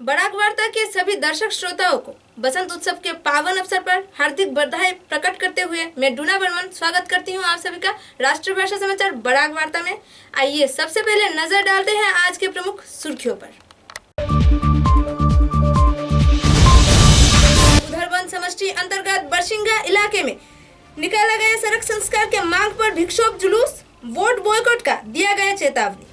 Barack वार्ता के सभी दर्शक श्रोताओं को बसंत उत्सव के पावन अवसर पर हार्दिक बधाई प्रकट करते हुए मैं डूना बर्मन स्वागत करती हूं आप सभी का राष्ट्रभाषा समाचार बराक वार्ता में। आइए सबसे पहले नजर डालते हैं आज के प्रमुख सुर्खियों पर। उधरबंद समष्टि अंतर्गत बरसिंगा इलाके में निकाला गया सड़क संस्कार के मांग पर विक्षोभ जुलूस, वोट बॉयकॉट का दिया गया चेतावनी।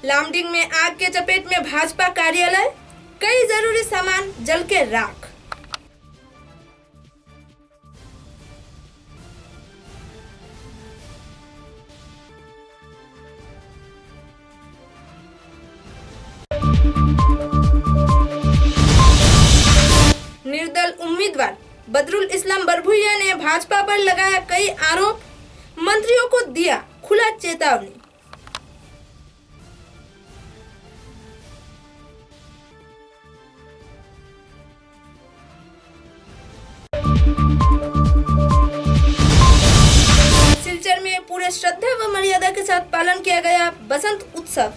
लामडिंग में आग के चपेट में भाजपा कार्यालय, कई जरूरी सामान जल के राख। निर्दल उम्मीदवार बदरुल इस्लाम बरभुइया ने भाजपा पर लगाया कई आरोप, मंत्रियों को दिया खुला चेतावनी। सिलचर में पूरे श्रद्धा व मर्यादा के साथ पालन किया गया बसंत उत्सव,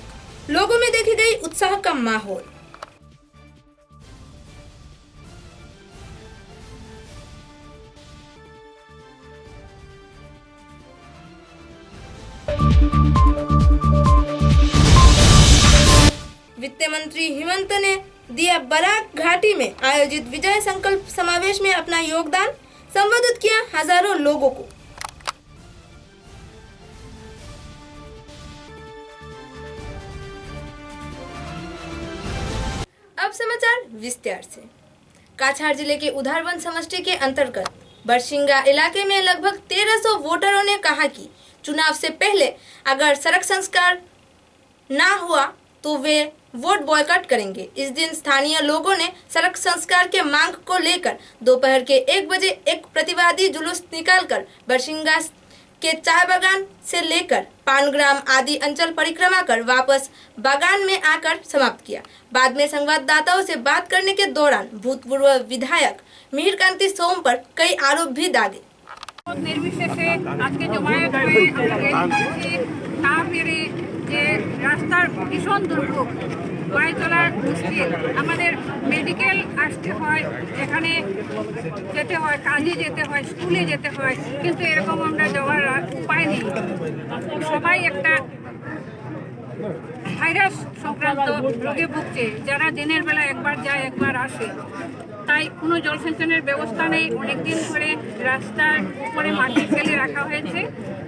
लोगों में देखी गई उत्साह का माहौल। वित्त मंत्री हिमंत ने दिया बराक घाटी में आयोजित विजय संकल्प समावेश में अपना योगदान, संबोधित किया हजारों लोगों को। अब समाचार विस्तार से। काछाड़ जिले के उधरबंद समष्टि के अंतर्गत बरसिंगा इलाके में लगभग 1300 वोटरों ने कहा कि चुनाव से पहले अगर सड़क संस्कार ना हुआ तो वे वोट बॉयकॉट करेंगे। इस दिन स्थानीय लोगों ने सड़क संस्कार के मांग को लेकर दोपहर के 1 बजे एक प्रतिवादी जुलूस निकालकर बरसिंगा के चाय बागान से लेकर पानग्राम आदि अंचल परिक्रमा कर वापस बागान में आकर समाप्त किया। बाद में संवाददाताओं से बात करने के दौरान भूतपूर्व विधायक मिहिर कांति सोम पर कई आरोप भी दागे। निर्विशेषे आज के जमायत रास्तार भीषण दुर्भोग, पाয়ে চলার মুশকিল, আমাদের মেডিকেল আসতে হয়, এখানে যেতে হয়, কাজে যেতে হয়, স্কুলে যেতে হয়, কিন্তু এরকম আমরা যাওয়ার উপায় নেই। সবাই একটা ভাইরাস সংক্রান্ত রোগে ভুগছে, যারা দিনের বেলা একবার যায় একবার আসে, তাই কোনো জলসেচনের ব্যবস্থা নেই। অনেকদিন ধরে রাস্তার উপরে মাটি ফেলে রাখা হয়েছে।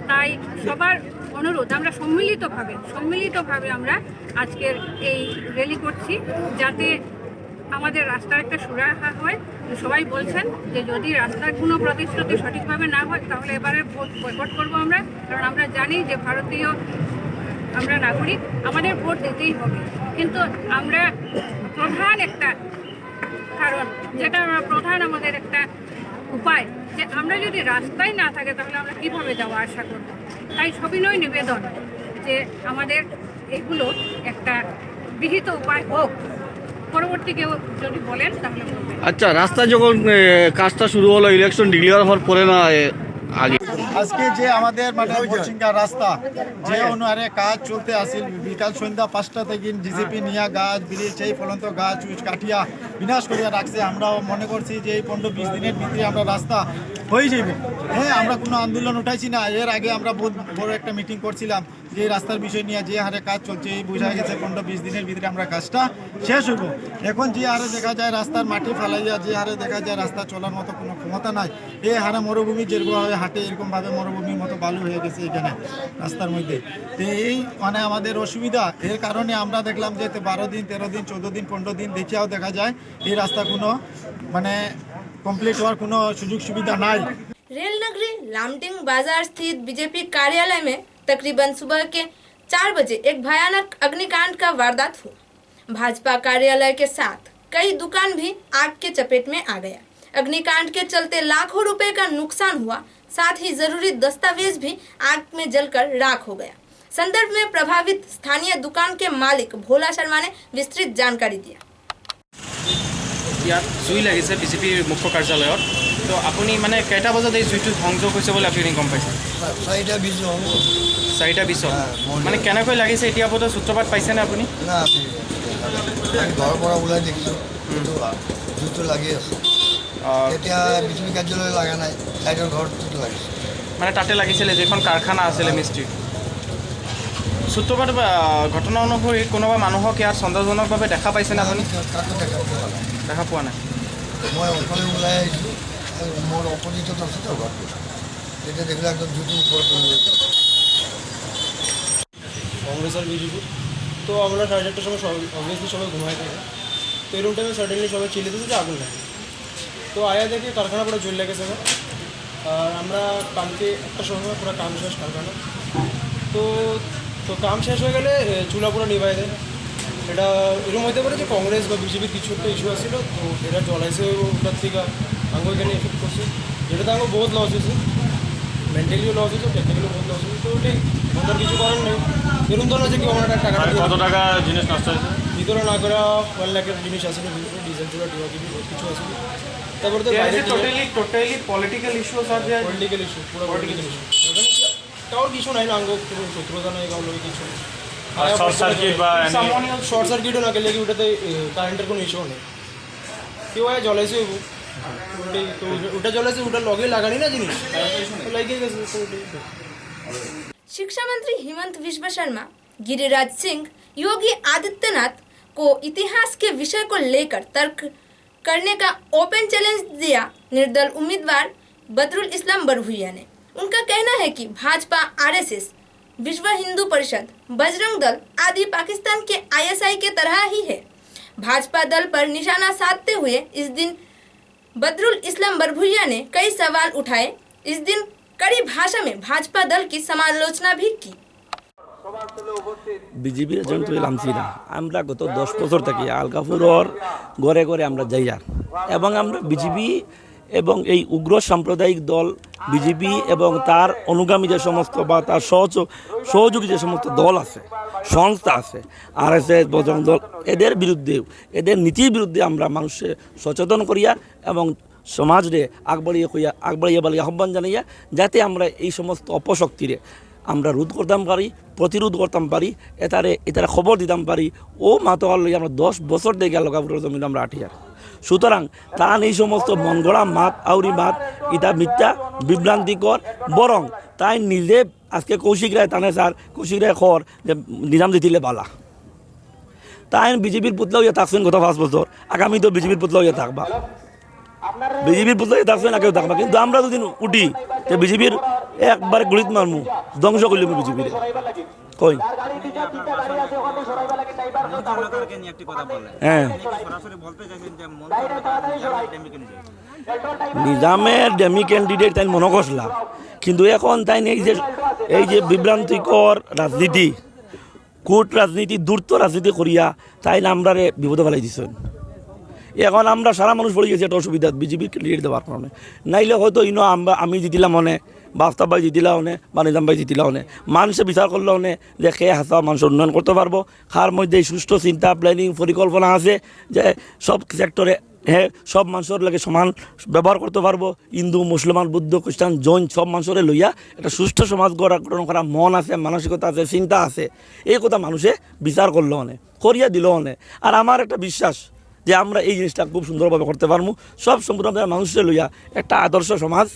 তাই সবার অনুরোধ, আমরা সম্মিলিতভাবে আমরা আজকের এই র্যালি করছি, যাতে আমাদের রাস্তার একটা সুরাহা হয়। সবাই বলছেন যে যদি রাস্তার কোনো প্রতিশ্রুতি সঠিকভাবে না হয় তাহলে এবারে ভোট বয়কট করবো আমরা, কারণ আমরা জানি যে ভারতীয় আমরা নাগরিক, আমাদের ভোট দিতেই হবে। কিন্তু আমরা প্রধান একটা কারণ, যেটা প্রধান আমাদের একটা উপায়, যে আমরা যদি রাস্তায় না থাকে তাহলে আমরা কীভাবে যাওয়া আসা করব। তাই সবিনয় নিবেদন যে আমাদের এগুলো একটা বিহিত উপায় হোক। পরবর্তী কেউ যদি বলেন তাহলে বলবেন। আচ্ছা, রাস্তা যখন কাজটা শুরু হলো ইলেকশন ডিক্লেয়ার হওয়ার পরে না আগে আজকে যে আমাদের মানে বরসিংগা রাস্তা যে অনুহারে কাজ চলতে আসিল, বিকাল সন্ধ্যা 5টা থেকে জিসিপি নিয়ে গাছ ব্রিজ এই ফলন্ত গাছ কাটিয়া বিনাশ করিয়া রাখছে। আমরাও মনে করছি যে এই 15-20 দিনের ভিতরে আমরা রাস্তা হয়ে যাব। হ্যাঁ, আমরা কোনো আন্দোলন উঠাইছি না। এর আগে আমরা বহুত বড় একটা মিটিং করছিলাম যে এই রাস্তার বিষয় নিয়ে, যে হারে কাজ চলছে এই বোঝা গেছে 15-20 দিনের ভিতরে আমরা কাজটা শেষ হইব। এখন যে হারে দেখা যায় রাস্তার মাটি ফালাইয়া, যে হারে দেখা যায় রাস্তা চলার মতো কোনো ক্ষমতা নাই, এই হারে মরুভূমি যেরকমভাবে হাঁটে এরকমভাবে মরুভূমির মতো বালু হয়ে গেছে এখানে রাস্তার মধ্যে। তো এই মানে আমাদের অসুবিধা, এর কারণে আমরা দেখলাম যে 12 দিন 13 দিন 14 দিন 15 দিন দেখিয়াও দেখা যায় এই রাস্তা কোনো মানে কমপ্লিট হওয়ার কোনো সুযোগ সুবিधा নাই। रेल नगरी लामडिंग बाजार स्थित बीजेपी कार्यालय में तकरीबन सुबह के 4 बजे एक भयानक अग्निकांड का वारदात हुआ। भाजपा कार्यालय के साथ कई दुकान भी आग के चपेट में आ गया। अग्निकांड के चलते लाखों रुपए का नुकसान हुआ, साथ ही जरूरी दस्तावेज भी आग में जलकर राख हो गया। संदर्भ में प्रभावित स्थानीय दुकान के मालिक भोला शर्मा ने विस्तृत जानकारी दिया। ইয়াত জুই লাগিছে বিজেপিৰ মুখ্য কাৰ্যালয়ত তো আপুনি মানে কেইটা বজাত এই জুইটো সংযোগ হৈছে বুলি আপুনি গম পাইছে? 4:20 হ'ব। 4:20 মানে কেনেকৈ লাগিছে এতিয়া পৰ্যন্ত সূত্ৰপাত পাইছেনে আপুনি? না আমি ঘৰৰ পৰা ওলাই দেখিছোঁ কিন্তু জুইটো লাগি আছে। এতিয়া বিজুলী কাৰ্যালয় লগা নাই, চাইডৰ ঘৰটোত লাগিছে। মানে তাতে লাগিছিলে যিখন কাৰখানা আছিলে মিস্ত্ৰীৰ। সূত্ৰপাত ঘটনা অনুসৰি কোনোবা মানুহক ইয়াত সন্দেহজনকভাৱে দেখা পাইছেনে আপুনি? কাকো দেখা পোৱা নাই। মই অকলে ওলাই আহিছোঁ, মোৰ অপজিটত আছে তো ঘৰটো। তেতিয়া দেখিলে একদম জুইটো ওপৰত পৰি গৈছে। কংগ্রেস আর বিজেপি তো আমরা 4:30টার সময় অবভিয়াসলি সবাই ঘুমায় থাকে তো এরকম টাইমে সাডেনলি সবাই চিল্লাতেছে যে আগুন লাগে তো আয়া দেখি কারখানা পুরো জ্বলে লেগেছে আর আমরা কালকে একটা সময় পুরো কাম শেষ কারখানা তো তো কাম শেষ হয়ে গেলে চুলা পুরো নিভাই দেয় এটা এরকম হতে পারে যে কংগ্রেস বা বিজেপির কিছু একটা ইস্যু আসছিল তো এটা জ্বলাইছে ওটার থেকে আঙ্গ এখানে এফেক্ট করছে যেটাতে আঙ্গ বহুত লস হয়েছে মেন্টালিও লস হয়েছে টেকনিক্যালিও বহুত লস হয়েছে তো ওটাই আমাদের কিছু করার নেই এরকম ধরনের যে কি আমার টাকা কত টাকা জিনিস নষ্ট হয়েছে? ভিতরে না করা 1 লাখের জিনিস আসলে ভিতরে ডিজেল চুলা টিভি বহুত কিছু আসলে তারপরে তো টোটালি পলিটিক্যাল ইস্যুস আর যে পলিটিক্যাল ইস্যু পুরো পলিটিক্যাল ইস্যু ওখানে কারোর কিছু নাই না আঙ্গ শত্রুতা নাই কারোর কিছু শর্ট সার্কিট বা শর্ট সার্কিটও না গেলে কি ওটাতে কারেন্টের কোনো ইস্যু নেই কেউ আয় জ্বলাইছে ওটাই তো ওটা জ্বলাইছে ওটা লগে লাগানি না জিনিস লাগিয়ে গেছে তো ওটাই शिक्षा मंत्री हेमंत विश्व शर्मा, गिरिराज सिंह, योगी आदित्यनाथ को इतिहास के विषय को लेकर तर्क करने का ओपन चैलेंज दिया निर्दल उम्मीदवार बदरुल इस्लाम बरहुइया ने। उनका कहना है कि भाजपा, आरएसएस, विश्व हिंदू परिषद, बजरंग दल आदि पाकिस्तान के आईएसआई के तरह ही है। भाजपा दल पर निशाना साधते हुए इस दिन बदरुल इस्लाम बरहुइया ने कई सवाल उठाए। इस दिन कड़ी भाषा में भाजपा दल की समालोचना भी की। বিজেপির এজেন্ট হইলাম না আমরা গত 10 বছর থেকে আলকাপুরর ঘরে ঘরে আমরা যাইয়া এবং আমরা বিজেপি এবং এই উগ্র সাম্প্রদায়িক দল বিজেপি এবং তার অনুগামী যে সমস্ত বা তার সহযোগী যে সমস্ত দল আছে সংস্থা আছে আরএসএস বজরং দল এদের বিরুদ্ধে এদের নীতির বিরুদ্ধে আমরা মানুষকে সচেতন করিয়া এবং সমাজরে আগবাড়িয়ে বলে আহ্বান জানাইয়া যাতে আমরা এই সমস্ত অপশক্তিরে আমরা রোধ করতাম পারি প্রতিরোধ করতাম পারি এটারে খবর দিতাম পারি ও মাতোয়ার লইয়া আমরা 10 বছর থেকে লগাপুরের জমিন আমরা আঠিয়ার সুতরাং তার এই সমস্ত মন গড়া মাত আউরি মাত এটা মিথ্যা বিভ্রান্তিকর বরং তাই নিজে আজকে কৌশিক রায় টানে স্যার কৌশিক রায় খর যে নিজাম দিলে বালা তাই বিজেপির পুতলা হইয়া থাকছেন গত 5 বছর আগামী তো বিজেপির পুতলা হইয়া থাকবা বিজেপির পুতলা হইয়া থাকছে না কেউ থাকবা কিন্তু আমরা যদি উঠি যে বিজেপির একবারে গুলিত মারমু ধ্বংস করলিম বিজেপির কই হ্যাঁ নিজামের ডেমি ক্যান্ডিডেট তাই মনে করছিলাম কিন্তু এখন তাই এই যে বিভ্রান্তিকর রাজনীতি কূট রাজনীতি দূরত্ব রাজনীতি করিয়া তাই আমরা বিপদে ফেলাই দিচ্ছেন এখন আমরা সারা মানুষ পড়ে গেছি একটা অসুবিধা বিজেপির ক্যান্ডিডেট দেওয়ার কারণে নাইলে হয়তো আমি জিতিলাম মনে বাস্তব ভাই জিতিলা হনে বা নিজাম ভাই জিতিলা হনে মানুষে বিচার করলে হনে যে খেয়ে হাসা মানুষ উন্নয়ন করতে পারবো খার মধ্যে সুষ্ঠু চিন্তা প্ল্যানিং পরিকল্পনা আছে যে সব সেক্টরে হ্যাঁ সব মানুষের লাগে সমান ব্যবহার করতে পারবো হিন্দু মুসলমান বুদ্ধ খ্রিস্টান জৈন সব মানুষের লইয়া একটা সুষ্ঠু সমাজ গঠন করা মন আছে মানসিকতা আছে চিন্তা আছে এই কথা মানুষে বিচার করলো হনে করিয়া দিল হনে আর আমার একটা বিশ্বাস যে আমরা এই জিনিসটা খুব সুন্দরভাবে করতে পারবো সব সম্পূর্ণ মানুষের লইয়া একটা আদর্শ সমাজ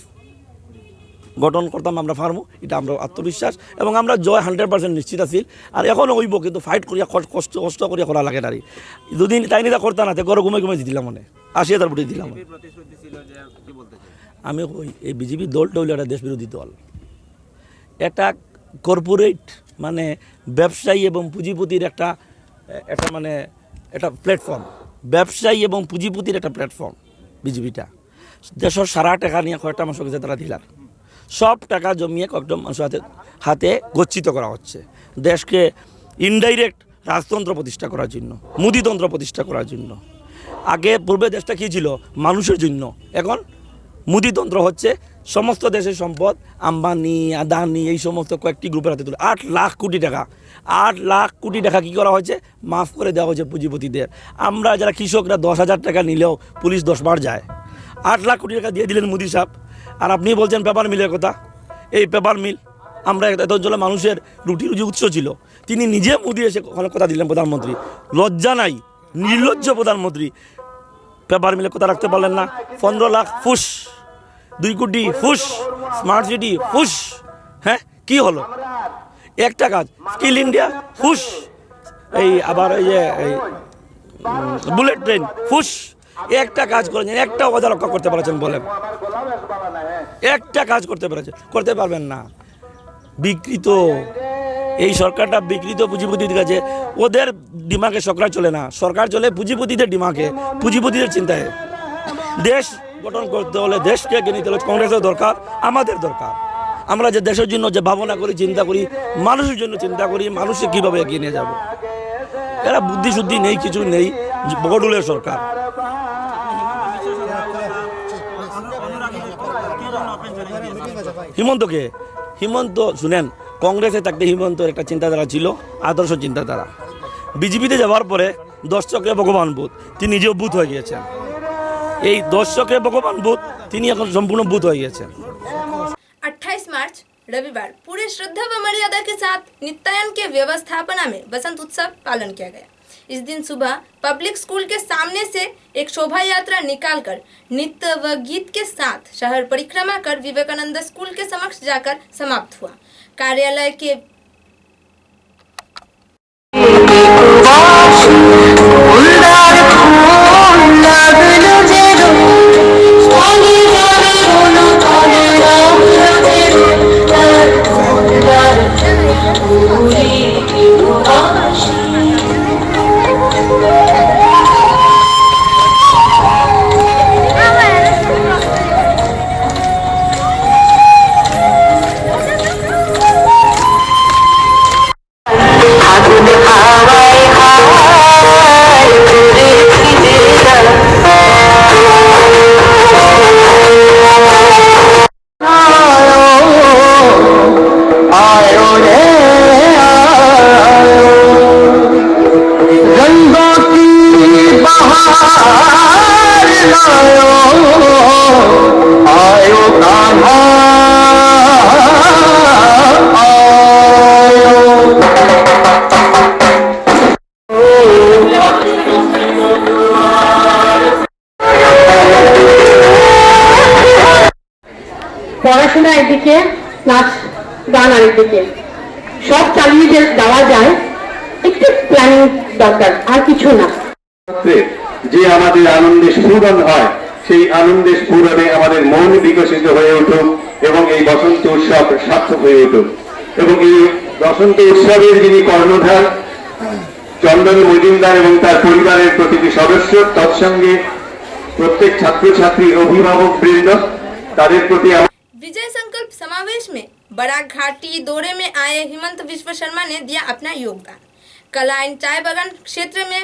গঠন করতাম আমরা পারবো এটা আমরা আত্মবিশ্বাস এবং আমরা জয় 100% নিশ্চিত আছি আর এখনও হইব কিন্তু ফাইট করিয়া কষ্ট করিয়া করা লাগে তারি দুদিন তাই নিতা করতাম না ঘরে ঘুমে দিলাম মনে 80,000 ভোটে দিলাম আমি কই এই বিজেপি দলটা হইল একটা দেশবিরোধী দল একটা কর্পোরেট মানে ব্যবসায়ী এবং পুঁজিপতির একটা মানে একটা প্ল্যাটফর্ম ব্যবসায়ী এবং পুঁজিপতির একটা প্ল্যাটফর্ম বিজেপিটা দেশের সারা টাকা নিয়ে কয়েকটা মানুষ গেছে তারা দিলার সব টাকা জমিয়ে কয়েকটা মানুষের হাতে গচ্ছিত করা হচ্ছে দেশকে ইনডাইরেক্ট রাজতন্ত্র প্রতিষ্ঠা করার জন্য মুদিতন্ত্র প্রতিষ্ঠা করার জন্য আগে পূর্বে দেশটা কী ছিল মানুষের জন্য এখন মুদিতন্ত্র হচ্ছে সমস্ত দেশের সম্পদ আম্বানি আদানি এই সমস্ত কয়েকটি গ্রুপের হাতে তুলে 8 লাখ কোটি টাকা 8 লাখ কোটি টাকা কী করা হয়েছে, মাফ করে দেওয়া হয়েছে পুঁজিপতিদের। আমরা যারা কৃষকরা 10,000 টাকা নিলেও পুলিশ 10 বার যায়। 8 লাখ কোটি টাকা দিয়ে দিলেন মোদি সাহেব। আর আপনি বলছেন পেপার মিলের কথা। এই পেপার মিল আমরা এত অঞ্চলের মানুষের রুটি রুজি উৎস ছিল, তিনি নিজে মোদি এসে কথা দিলেন প্রধানমন্ত্রী। লজ্জা নাই, নির্লজ্জ প্রধানমন্ত্রী। পেপার মিলে কথা রাখতে পারলেন না। 15 লাখ ফুস, 2 কোটি ফুস, স্মার্ট সিটি ফুস। হ্যাঁ, কি হলো? একটা কাজ স্কিল ইন্ডিয়া ফুস, এই আবার এই যে বুলেট ট্রেন ফুস। একটা কাজ করেছেন, একটা কথা রক্ষা করতে পারছেন বলেন? একটা কাজ করতে পেরেছেন? করতে পারবেন না। বিকৃত এই সরকারটা বিকৃত পুঁজিপতির কাছে। ওদের ডিমাকে সরকার চলে না, সরকার চলে পুঁজিপতিদের ডিমাকে, পুঁজিপতিদের চিন্তায়। দেশ গঠন করতে হলে, দেশকে এগিয়ে নিতে হলে কংগ্রেসের দরকার, আমাদের দরকার। আমরা যে দেশের জন্য যে ভাবনা করি, চিন্তা করি, মানুষের জন্য চিন্তা করি, মানুষকে কীভাবে এগিয়ে নিয়ে যাব। এরা বুদ্ধি শুদ্ধি নেই, কিছু নেই, বগডুলের সরকার। হিমন্তকে, হিমন্ত শুনেন, কংগ্রেসে থাকতে হিমন্তের একটা চিন্তাধারা ছিল, আদর্শ চিন্তাধারা। বিজেপিতে যাওয়ার পরে দর্শকে ভগবান বুধ, তিনি নিজেও বুধ হয়ে গিয়েছেন। এই দর্শকে ভগবান বুধ, তিনি এখন সম্পূর্ণ বুধ হয়ে গিয়েছেন। 28 मार्च रविवार पूरे श्रद्धा व मर्यादा के साथ नित्यायन के व्यवस्थापना में बसंत उत्सव पालन किया गया। इस दिन सुबह पब्लिक स्कूल के सामने से एक शोभा यात्रा निकालकर नृत्य व गीत के साथ शहर परिक्रमा कर विवेकानंद स्कूल के समक्ष जाकर समाप्त हुआ। कार्यालय के পড়াশোনা একদিকে, নাচ গান আরেকদিকে, সব চালিয়ে যে দেওয়া যায়, একটু প্ল্যানিং দরকার, আর কিছু না। যে আমাদের আনন্দের স্ফুরণ হয়, সেই আনন্দের স্ফুরণে আমাদের মন বিকশিত হয়ে উঠুক এবং এই বসন্ত উৎসব সার্থক হয়ে উঠুক। এবং এই বসন্ত উৎসবের যিনি কর্ণধার চন্দন মজুমদার এবং তার পরিবারের প্রতিটি সদস্য, তৎসঙ্গে প্রত্যেক ছাত্রছাত্রী, অভিভাবক বৃন্দ, তাদের প্রতি विजय संकल्प समावेश में बड़ा घाटी दौरे में आए हिमंत विश्व शर्मा ने दिया अपना योगदान। कलाइन चाय बागान क्षेत्र में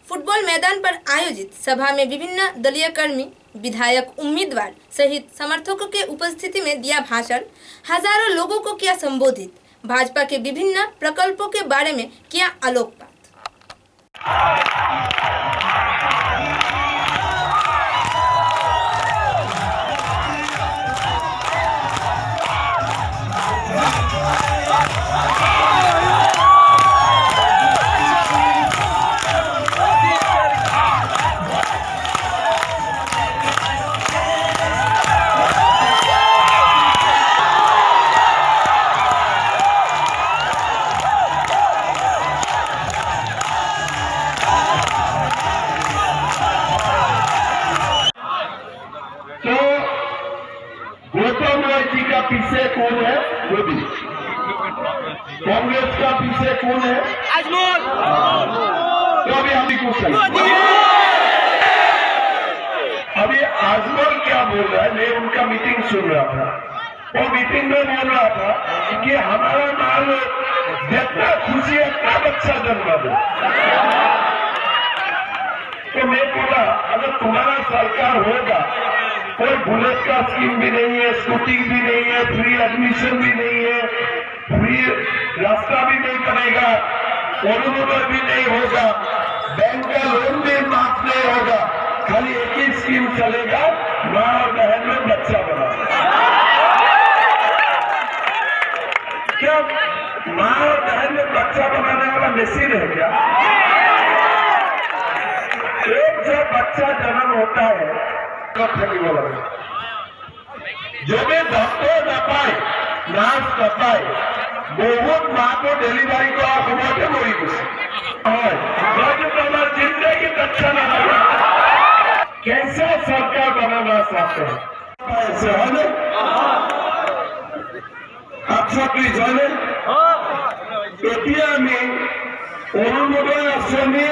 फुटबॉल मैदान पर आयोजित सभा में विभिन्न दलीय कर्मी, विधायक, उम्मीदवार सहित समर्थकों के उपस्थिति में दिया भाषण। हजारों लोगों को किया संबोधित। भाजपा के विभिन्न प्रकल्पों के बारे में किया आलोकपात। पीछे कौन है? मोदी। कांग्रेस का पीछे कौन है? आजमल। तो अभी हम भी कुछ अभी आजमल क्या बोल रहा है? मैं उनका मीटिंग सुन रहा था। वो मीटिंग में बोल रहा था कि हमारा माल जितना खुशी है का बच्चा जन्मा दो। तो मैं बोला अगर तुम्हारा सरकार होगा कोई बुलेट का स्कीम भी नहीं है, स्कूटी भी नहीं है, फ्री एडमिशन भी नहीं है, फ्री रास्ता भी नहीं बनेगा, अरुणोदय भी नहीं होगा, बैंक का लोन भी माफ नहीं होगा। खाली एक ही स्कीम चलेगा, माँ और बहन में बच्चा बनाना। क्या माँ और बहन में बच्चा बनाने वाला मशीन है क्या? एक जब बच्चा जन्म होता है जब डॉक्टर न पाए, नर्स न पाए, बहुत माँ को डिलीवरी को आप हमारे मरी हमारी जिंदगी अच्छा न लगा। कैसे सरकार बनाना चाहते हैं ऐसे है ना? अच्छा তুই জানেন এতিয়া আমি অৰুণোদয় আঁচনি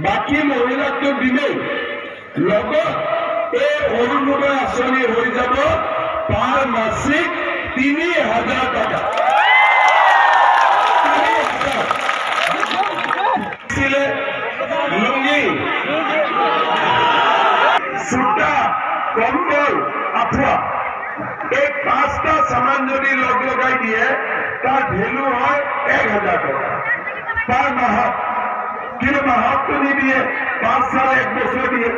বাকী মহিলাকটো দিলেই লগত এই অৰুণোদয় আঁচনি হৈ যাব পাৰ মাসিক ৩,০০০ টাকা। লুঙ্গি, সুতা, কম্বল, আঠুয়া এই 5টা সামান যদি লগ লগাই দিয়ে তার ভ্যালু হয় ১,০০০ টাকা পার মাহত। কিন্তু মাহতটো নিদিয়ে 5 সালে 1 বছর দিয়ে,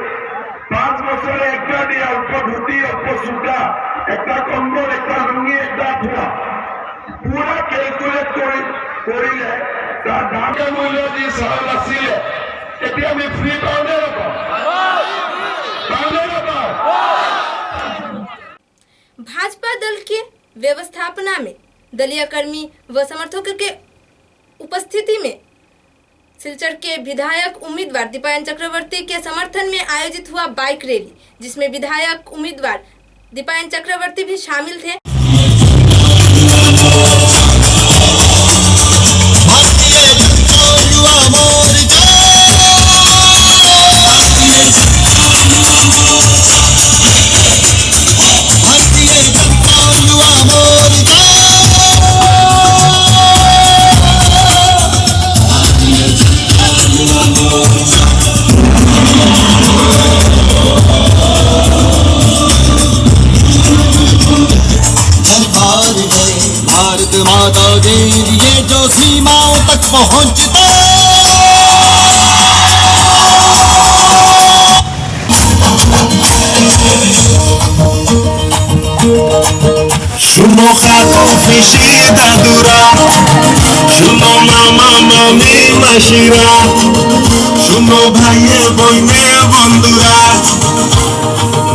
5 বছরে একটা দিয়ে অল্প ধুতি, অল্প সুতা, একটা কম্বল, একটা লুঙ্গি, একটা আঠুয়া পুরা ক্যালকুলেট কৰিলে তার দামের মূল্য যি চাউল আছিলে এতিয়া আমি ফ্ৰী পাওঁ নে নাপাওঁ? भाजपा दल के व्यवस्थापना में दलीय कर्मी व समर्थकों के उपस्थिति में सिलचर के विधायक उम्मीदवार दीपायन चक्रवर्ती के समर्थन में आयोजित हुआ बाइक रैली, जिसमें विधायक उम्मीदवार दीपायन चक्रवर्ती भी शामिल थे। भारत माता के लिए जो सीमाओं तक पहुंचते শুনো খাতো ফিসি দাদুরা, শুনো মামা মামি মাসিরা, শুনো ভাইয়ে বইনে বন্ধুরা,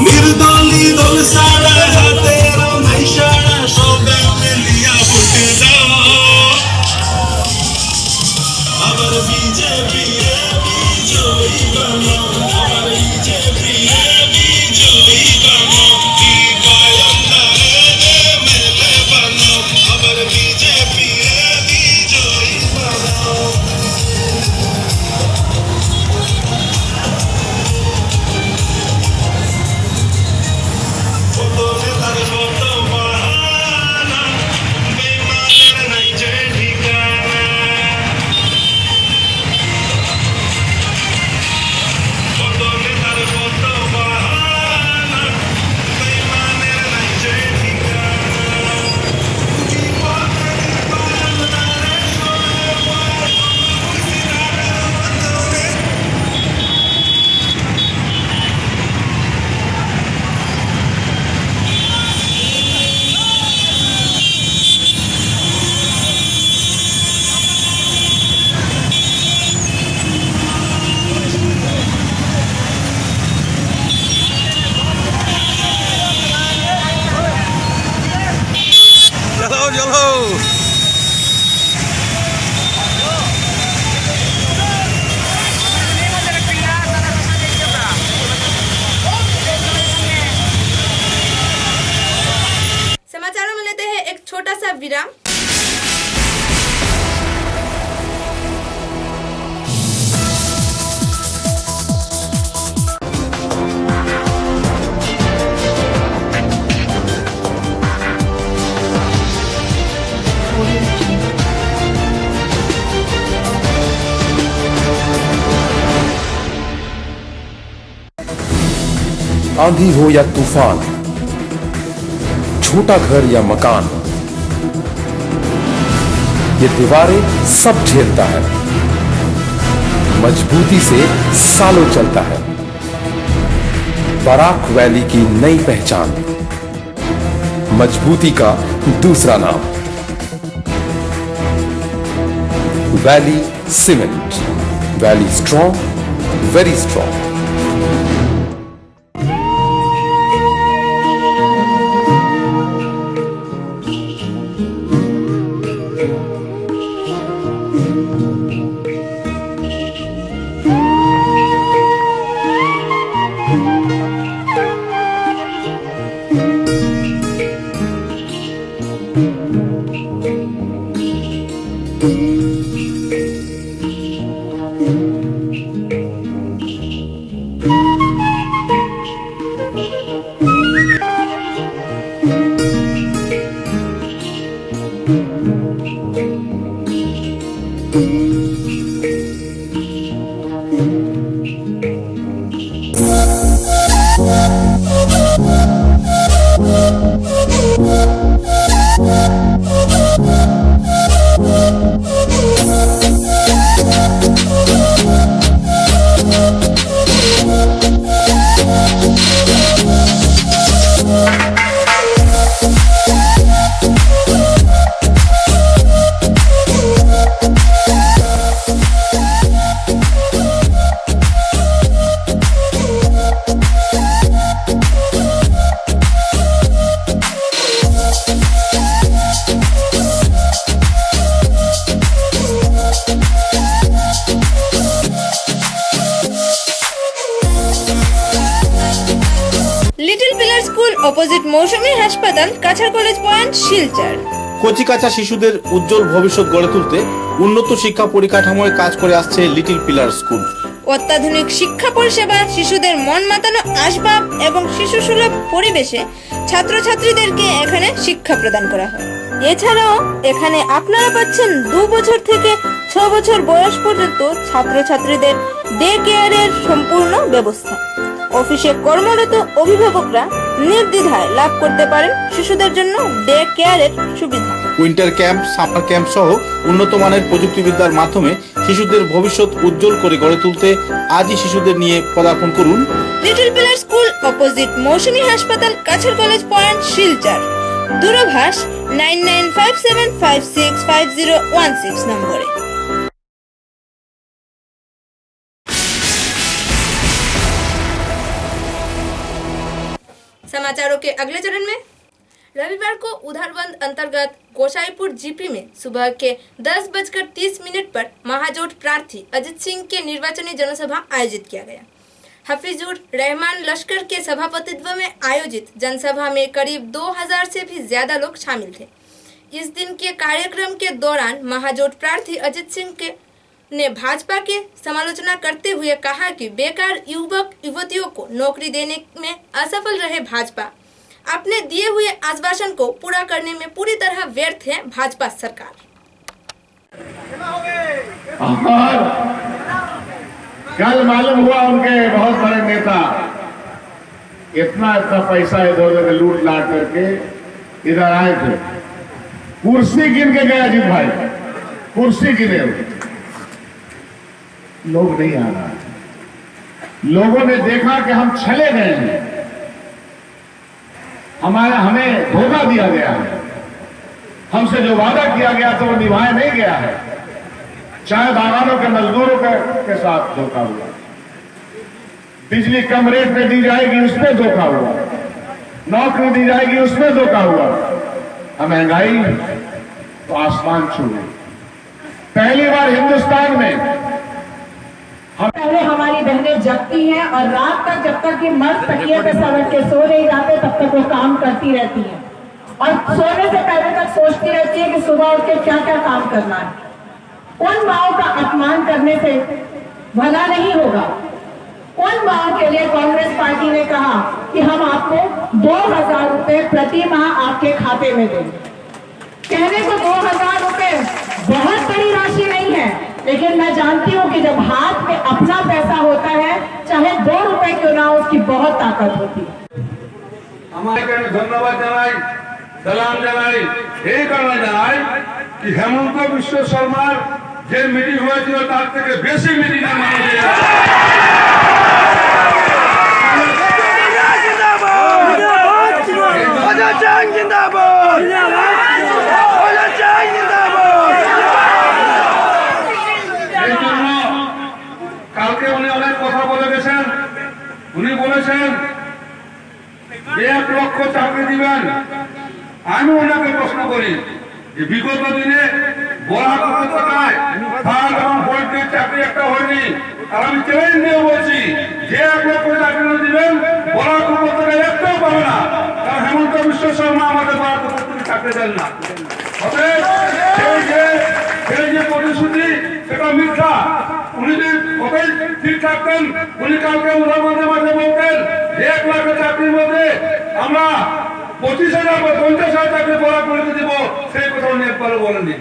নির্দলী দল সারা হাতের নাইশারা সবে মিলিয়া ফুটে যাও আবার বিজেপি বিজয়ী বানাও, আবার বিজেপি বিজয়ী বানাও, আবার বিজেপি বিজয়ী বানাও। समाचारों में लेते हैं एक छोटा सा विराम। आंधी हो या तूफान, छोटा घर या मकान, ये दीवारें सब झेलता है, मजबूती से सालों चलता है। बराक वैली की नई पहचान, मजबूती का दूसरा नाम, valley cement. Valley strong, very strong. Little pillar school opposite Mousumi হাসপাতাল, কাছাড় কলেজ পয়েন্ট, শিলচর। কচিকাঁচা শিশুদের উজ্জ্বল ভবিষ্যৎ গড়ে তুলতে উন্নত শিক্ষা পরিকাঠামোয় কাজ করে আসছে লিটল পিলার স্কুল। অত্যাধুনিক শিক্ষা পরিষেবা, শিশুদের মন মাতানো আসবাব এবং শিশু সুলভ পরিবেশে ছাত্রছাত্রীদেরকে এখানে শিক্ষা প্রদান করা হয়। এছাড়াও এখানে আপনারা পাচ্ছেন 2 বছর থেকে 6 বছর বয়স পর্যন্ত ছাত্রছাত্রীদের ডে কেয়ারের সম্পূর্ণ ব্যবস্থা। অফিসে কর্মরত অভিভাবকরা নির্দ্বিধায় লাভ করতে পারেন শিশুদের জন্য ডে কেয়ারের সুবিধা। উইন্টার ক্যাম্প, সামার ক্যাম্প সহ উন্নত মানের প্রযুক্তিবিদ্যার মাধ্যমে শিশুদের ভবিষ্যৎ উজ্জ্বল করে গড়ে তুলতে আজই শিশুদের নিয়ে পদার্পণ করুন little pillar school opposite Mousumi হাসপাতাল, কাছাড় কলেজ পয়েন্ট, শিলচর। দূরভাষ 9957565016 নম্বরে। समाचारों के अगले चरण में रविवार को उधारबंद अंतर्गत गोसाईपुर जीपी में सुबह के 10:30 पर महाजोट प्रार्थी अजित सिंह के निर्वाचनी जनसभा आयोजित किया गया। हफीजुर रहमान लश्कर के सभापतित्व में आयोजित जनसभा में करीब 2000 से भी ज्यादा लोग शामिल थे। इस दिन के कार्यक्रम के दौरान महाजोट प्रार्थी अजित सिंह ने भाजपा की समालोचना करते हुए कहा कि बेकार युवक युवतियों को नौकरी देने में असफल रहे भाजपा, अपने दिए हुए आश्वासन को पूरा करने में पूरी तरह व्यर्थ है भाजपा सरकार। कल मालूम हुआ उनके बहुत बड़े नेता इतना पैसा इधर उधर लूट लाट करके इधर आए थे, कुर्सी गिन के गए अजीत भाई, कुर्सी गिने। लोग नहीं आ रहा, लोगों ने देखा कि हम छले गए हैं, हमें धोखा दिया गया है, हमसे जो वादा किया गया था वो निभाया नहीं गया है। चाय बागानों के मजदूरों के साथ धोखा हुआ, बिजली कम रेट पे दी जाएगी उसमें धोखा हुआ, नौकरी दी जाएगी उसमें धोखा हुआ, महंगाई तो आसमान छू गई। पहली बार हिंदुस्तान में पहले हमारी बहनें जगती हैं और रात तक जब तक ये मर्द तकिए पे समेट के सो नहीं जाते तब तक वो काम करती रहती हैं और सोने से पहले तक सोचती रहती है कि सुबह उठ के क्या क्या काम करना है। उन माओं का अपमान करने से भला नहीं होगा। उन माओं के लिए कांग्रेस पार्टी ने कहा कि हम आपको 2000 रुपए प्रति माह आपके खाते में देंगे। कहने को 2000 रुपए बहुत बड़ी राशि नहीं है, लेकिन मैं जानती हूँ कि जब हाथ में अपना पैसा होता है, चाहे 2 रुपए क्यों ना हो, उसकी बहुत ताकत होती है। আমাকে ধন্যবাদ জানাই, সালাম জানাই, এই কারণে জানাই কি হেমন্ত বিশ্ব শর্মার যে মিটিং হয়েছিল তার থেকে বেশি মিটিং কালকে উনি অনেক কথা বলে গেছেন। উনি বলেছেন 1 লক্ষ চাকরি দিবেন। আমি ওনাকে প্রশ্ন করি যে বিগত দিনে বরাক উপত্যকায় থার্ড এবং ফোর্থ চাকরি একটা হয়নি। আর আমি চ্যালেঞ্জ দিয়ে বলছি যে 1 লক্ষ চাকরি দিবেন বরাক উপত্যকায় একটাও পাবে না, কারণ হেমন্ত বিশ্ব শর্মা আমাদের বরাক উপত্যকায় চাকরি দেন না। অতএব সেই যে প্রতিশ্রুতি সেটা মিথ্যা। উনি যদি কথাই ঠিক থাকতেন, উনি কালকে উদাহরণের মাঝে বলতেন 1 লাখ চাকরির মধ্যে আমরা 25,000 বা 50,000 চাকরি বড় করে দিব, সেই কথা উনি একবারও বলেননি।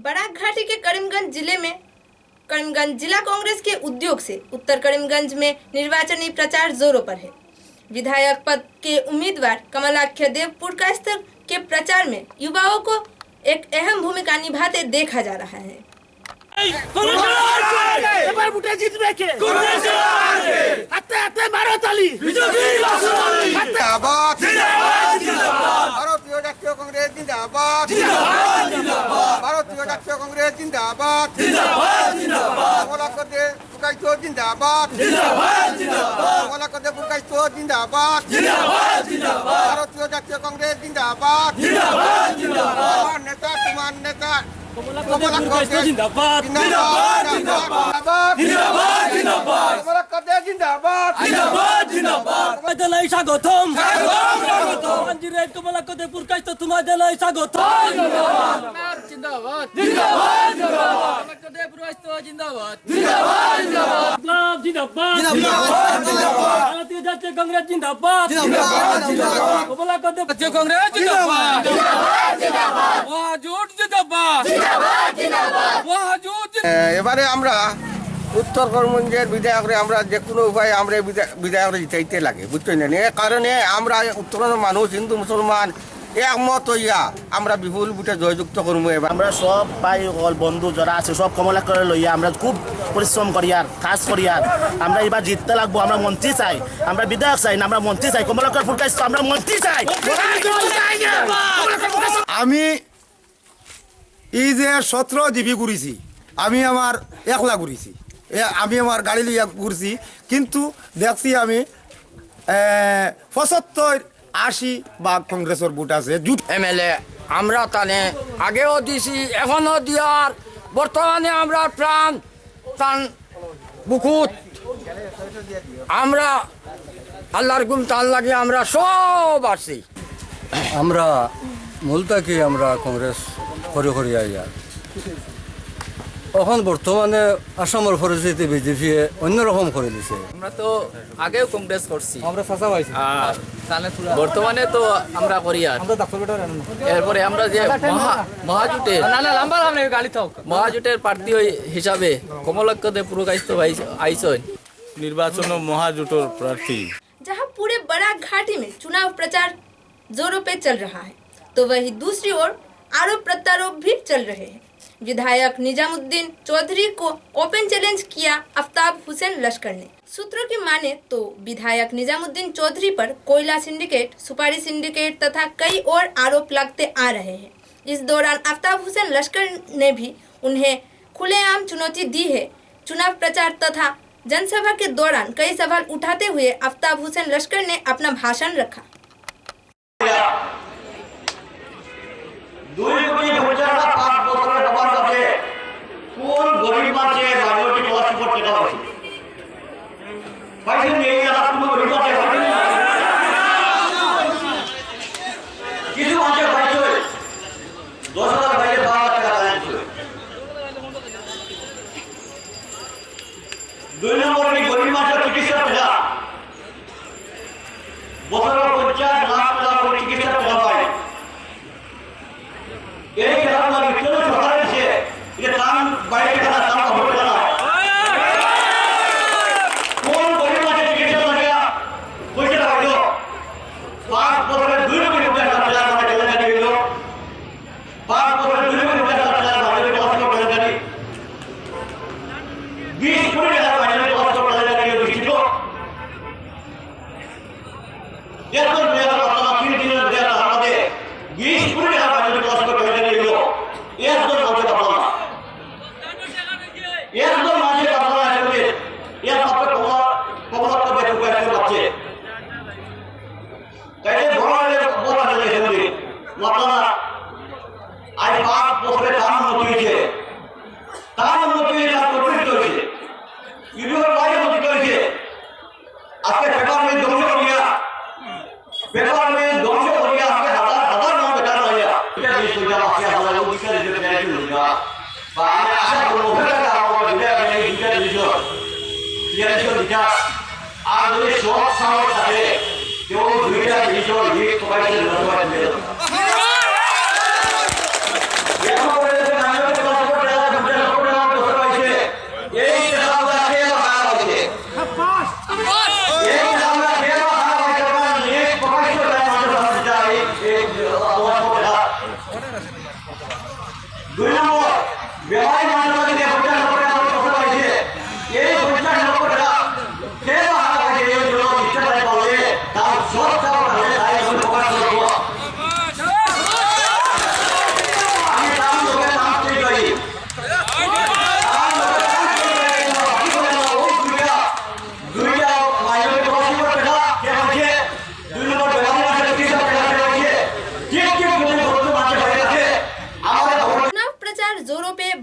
बराक घाटी के करीमगंज जिले में करीमगंज जिला कांग्रेस के उद्योग से उत्तर करीमगंज में निर्वाचनी प्रचार जोरों पर है। विधायक पद के उम्मीदवार कमलाख्य देव पुरकायस्थ के प्रचार में युवाओं को एक अहम भूमिका निभाते देखा जा रहा है। ভারতীয় জাতীয় কংগ্রেস জিন্দাবাদ, ভারতীয় জাতীয় কংগ্রেস জিন্দাবাদ, কমলাক্ষদে পুরকায়স্থ জিন্দাবাদ, কমলাক্ষদে পুরকায়স্থ জিন্দাবাদ, ভারতীয় জাতীয় কংগ্রেস জিন্দাবাদ, আমার নেতা তোমার নেতা কমলাক্ষদে জিন্দাবাদ, কমলাক্ষদে জিন্দাবাদ, স্বাগতম কমলাক্ষদে পুরকায়স্থ তোমাদের স্বাগতম জিন্দাবাদ, জিন্দাবাদ, কমলাক্ষদে পুরকায়স্থ জিন্দাবাদ, জিন্দাবাদ, জিন্দাবাদ, ভারতীয় জাতীয় কংগ্রেস জিন্দাবাদ, কমলাক্ষদে জাতীয় কংগ্রেস জিন্দাবাদ, ওয়াজুট জিন্দাবাদ, ওয়াজুট। এবারে আমরা উত্তর করিমগঞ্জের বিধায়করে আমরা যে কোনো উপায়ে আমরা বিধায়করে জিতাইতে লাগে, বুঝছেন না? এ কারণে আমরা উত্তরের মানুষ হিন্দু মুসলমান একমত হইয়া আমরা বিপুল বুটে জয়যুক্ত করবো। এবার আমরা সব ভাই বন্ধু যারা আছে সব কমলাক্ষরে লইয়া আমরা খুব পরিশ্রম করি আর কাজ করি আর আমরা এবার জিততে লাগবো। আমরা মন্ত্রী চাই, আমরা বিধায়ক চাই না, আমরা মন্ত্রী চাই। কমলাক্ষর পুরকায়স্থ আমরা মন্ত্রী চাই। আমি এই যে 17 জিবি ঘুরিছি, আমি আমার 1 লাখ ঘুরিছি, আমি আমার গাড়ি লিয়া ঘুরছি, কিন্তু দেখছি আমি 75-80 বা কংগ্রেসের ভোট আছে। এমএলএ আমরা তানে আগেও দিছি, এখনো দিয়ার, বর্তমানে আমরা প্রাণ টান বুকুত আমরা আল্লাহর গুম তাল লাগে আমরা সব আসছি। আমরা মূলটাকে আমরা কংগ্রেস করে করে আইয়ার এখন বর্তমানে আসামের পরিস্থিতি বিজেপি অন্যরকম করে দিছে। আমরা তো আগেও কংগ্রেস করছি, আমরা চাচা পাইছি, আর বর্তমানে তো আমরা করি আর এরপরে আমরা যে মহাজোটের মহাজোটের প্রার্থী হিসাবে কমলাক্ষদে পুরকায়স্থ আইসন নির্বাচন মহাজোটের প্রার্থী। जहां पूरे बराक घाटी में चुनाव प्रचार जोरों पे चल रहा है, तो वहीं दूसरी ओर आरोप प्रत्यारोप भी चल रहे हैं। विधायक निजामुद्दीन चौधरी को ओपन चैलेंज किया आफ्ताब हुसैन लश्कर ने। सूत्रों की माने तो विधायक निजामुद्दीन चौधरी पर कोयला सिंडिकेट, सुपारी सिंडिकेट तथा कई और आरोप लगते आ रहे हैं। इस दौरान आफ्ताब हुसैन लश्कर ने भी उन्हें खुलेआम चुनौती दी है। चुनाव प्रचार तथा जनसभा के दौरान कई सवाल उठाते हुए आफ्ताब हुसैन लश्कर ने अपना भाषण रखा। এই খেলাধুলা সরকার বাইরে 5 বছরে 2 কোটি টাকা প্রচার করে জানি গেল 5 বছরে 2 কোটি টাকা প্রচার করে কষ্ট করে জানি 20 কোটি টাকা বাইরে কষ্ট করে জানি বিষ্ণু এত মেয়েরা কথা 3 দিনের দেয়া আমাদের 20 কোটি টাকা বাইরে কষ্ট করে জানি গেল একদম বলতে পারবো না একদম মাঝে কথা আছে এর সাথে কমলা করে প্রকাশ করছে তাই বড় হলে মাত্রা আজ 5 বছরে তার উন্নতি হয়েছে তার প্রতিষ্ঠিত হয়েছে ইউরোপের বাইরে প্রতিষ্ঠিত হয়েছে আজকে পেপার में ধ্বংস हो गया पेपर में ध्वंस हो गया আজকে হাজার হাজার নাম বেকার হয়ে গেল এটা দেশ হয়ে যাওয়া আজকে আমরা অধিকার দিতে পেরেছি না বা আমি আশা করব ভেতরে আমরা দিতে পারি দুইটা ডিভিশন দিটা আর যদি সব সামনে থাকে কেউ দুইটা ডিভিশন লিগ প্রোভাইডার ধন্যবাদ দেব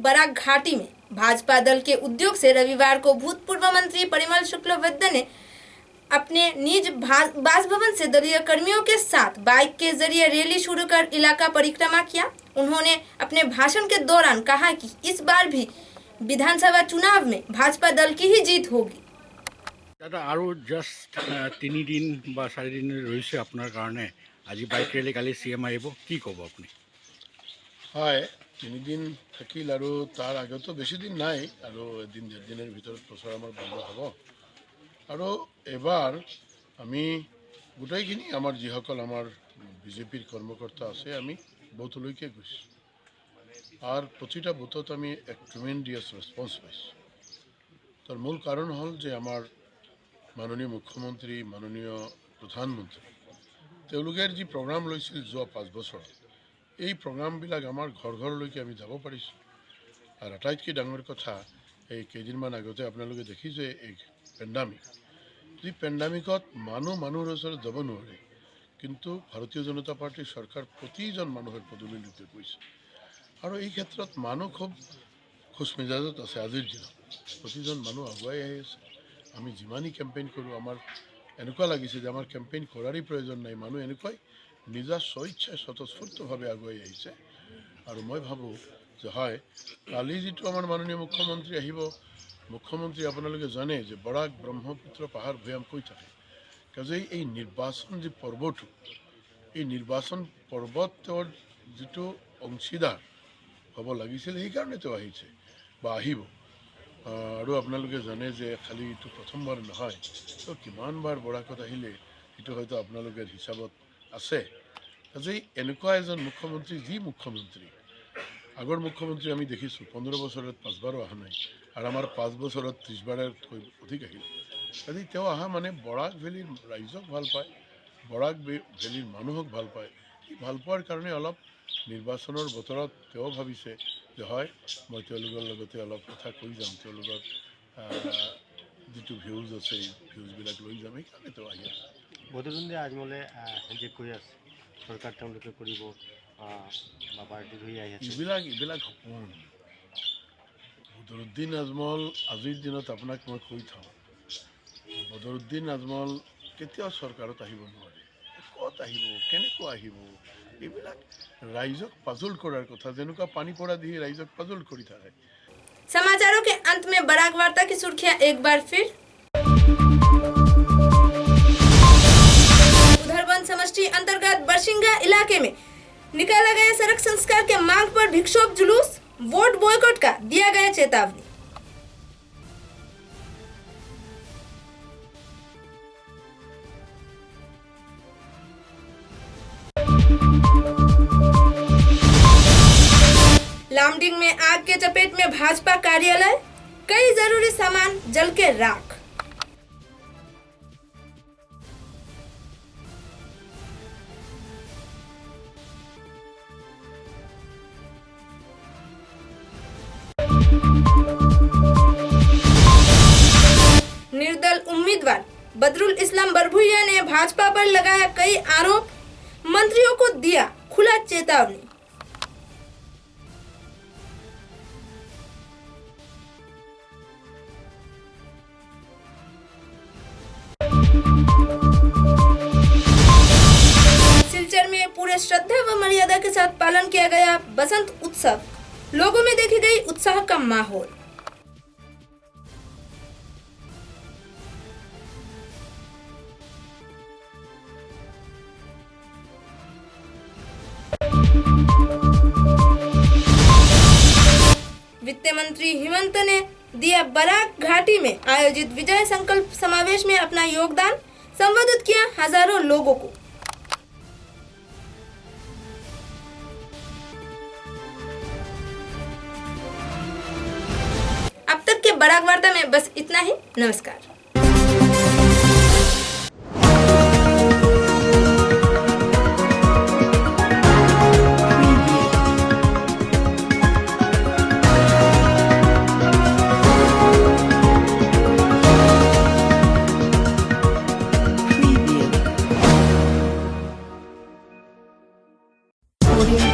बराक घाटी में भाजपा दल के उद्योग से रविवार को भूतपूर्व मंत्री परिमल शुक्लबैद्य ने अपने निज बासभवन से दलीय कर्मियों के साथ बाइक के जरिए रैली शुरू कर इलाका परिक्रमा किया। उन्होंने अपने भाषण के दौरान कहा कि इस बार भी विधानसभा चुनाव में भाजपा दल की ही जीत होगी। আৰু জাষ্ট 3 দিন বা 4 দিন ৰৈছে আপোনাৰ কাৰণে আজি বাইক ৰেলী কালি সিএম আহিব কি ক'ব আপুনি? হয় 3 দিন থাকিল আৰু তাৰ আগতো বেছি দিন নাই আৰু এদিন দেড় দিনৰ ভিতৰত প্ৰচাৰ আমাৰ বন্ধ হ'ব আৰু এবাৰ আমি গোটেইখিনি আমাৰ যিসকল আমাৰ বিজেপিৰ কৰ্মকৰ্তা আছে আমি বুথলৈকে গৈছোঁ আৰু প্ৰতিটা বুথত আমি এক ট্ৰিমেণ্ডিয়াছ ৰেছপন্স পাইছোঁ। তাৰ মূল কাৰণ হ'ল যে আমাৰ মাননীয় মুখ্যমন্ত্ৰী মাননীয় প্ৰধানমন্ত্ৰী তেওঁলোকৰ যি প্ৰগ্ৰাম লৈছিল যোৱা 5 বছৰত এই প্ৰগ্ৰামবিলাক আমাৰ ঘৰ ঘৰলৈকে আমি যাব পাৰিছোঁ আৰু আটাইতকৈ ডাঙৰ কথা এই কেইদিনমান আগতে আপোনালোকে দেখিছে এই পেণ্ডামিক যি পেণ্ডামিকত মানুহৰ ওচৰত যাব নোৱাৰে কিন্তু ভাৰতীয় জনতা পাৰ্টীৰ চৰকাৰ প্ৰতিজন মানুহৰ পদূলিলৈকে গৈছে আৰু এই ক্ষেত্ৰত মানুহ খুব খুশ মেজাজত আছে। আজিৰ দিনত প্ৰতিজন মানুহ আগুৱাই আহি আছে। আমি যিমানেই কেম্পেইন কৰোঁ আমাৰ এনেকুৱা লাগিছে যে আমাৰ কেম্পেইন কৰাৰেই প্ৰয়োজন নাই মানুহ এনেকুৱাই নিজা স্বইচ্ছাই স্বতঃস্ফূৰ্তভাৱে আগুৱাই আহিছে আৰু মই ভাবোঁ যে হয় কালি যিটো আমাৰ মাননীয় মুখ্যমন্ত্ৰী আহিব মুখ্যমন্ত্ৰী আপোনালোকে জানে যে বৰাক ব্ৰহ্মপুত্ৰ পাহাৰ ভৈয়াম কৈ থাকে কাজেই এই নিৰ্বাচন যি পৰ্বটো এই নিৰ্বাচন পৰ্বত তেওঁৰ যিটো অংশীদাৰ হ'ব লাগিছিল সেইকাৰণে তেওঁ আহিছে বা আহিব আৰু আপোনালোকে জানে যে খালি এইটো প্ৰথমবাৰ নহয় তো কিমানবাৰ বৰাকত আহিলে এইটো হয়তো আপোনালোকৰ হিচাপত আছে। কাজেই এনেকুৱা এজন মুখ্যমন্ত্ৰী যি মুখ্যমন্ত্ৰী আগৰ মুখ্যমন্ত্ৰী আমি দেখিছোঁ 15 বছৰত 5 বাৰো অহা নাই আৰু আমাৰ 5 বছৰত 30 বাৰতকৈ অধিক আহিল। কাজেই তেওঁ অহা মানে বৰাক ভেলীৰ ৰাইজক ভাল পায় বৰাক ভেলীৰ মানুহক ভাল পায় এই ভাল পোৱাৰ কাৰণে অলপ নিৰ্বাচনৰ বতৰত তেওঁ ভাবিছে যে হয় মই তেওঁলোকৰ লগতে অলপ কথা কৈ যাম তেওঁলোকৰ যিটো ভিউজ আছে এই ভিউজবিলাক লৈ যাম সেইকাৰণে তেওঁ আহি আছে। বদৰুদ্দিন আজমলে যে কৈ আছে চৰকাৰ তেওঁলোকে কৰিব বা পাৰ্টি হৈ আহি আছে এইবিলাক সপোন। বদৰুদ্দিন আজমল আজিৰ দিনত আপোনাক মই কৈ থাওঁ বদৰুদ্দিন আজমল কেতিয়াও চৰকাৰত আহিব নোৱাৰে ক'ত আহিব কেনেকুৱা আহিব এইবিলাক राइजक पजल करार कथा जेनुका पानी पड़ा दी राइजक पजल करी था। समाचारों के अंत में बराक वार्ता की सुर्खियां एक बार फिर। उधरवन समष्टि अंतर्गत बरसिंगा इलाके में निकाला गया सड़क संस्कार के मांग पर विक्षोभ जुलूस वोट बॉयकॉट का दिया गया चेतावनी। लामडिंग में आग के चपेट में भाजपा कार्यालय, कई जरूरी सामान जल के राख। निर्दल उम्मीदवार बदरुल इस्लाम बरभुइया ने भाजपा पर लगाया कई आरोप, मंत्रियों को दिया खुला चेतावनी। सिलचर में पूरे श्रद्धा व मर्यादा के साथ पालन किया गया बसंत उत्सव, लोगों में देखी गई उत्साह का माहौल। वित्त मंत्री हिमंत ने दिया बराक घाटी में आयोजित विजय संकल्प समावेश में अपना योगदान, संबोधित किया हजारों लोगों को। अब तक के बराक वार्ता में बस इतना ही। नमस्कार। Audio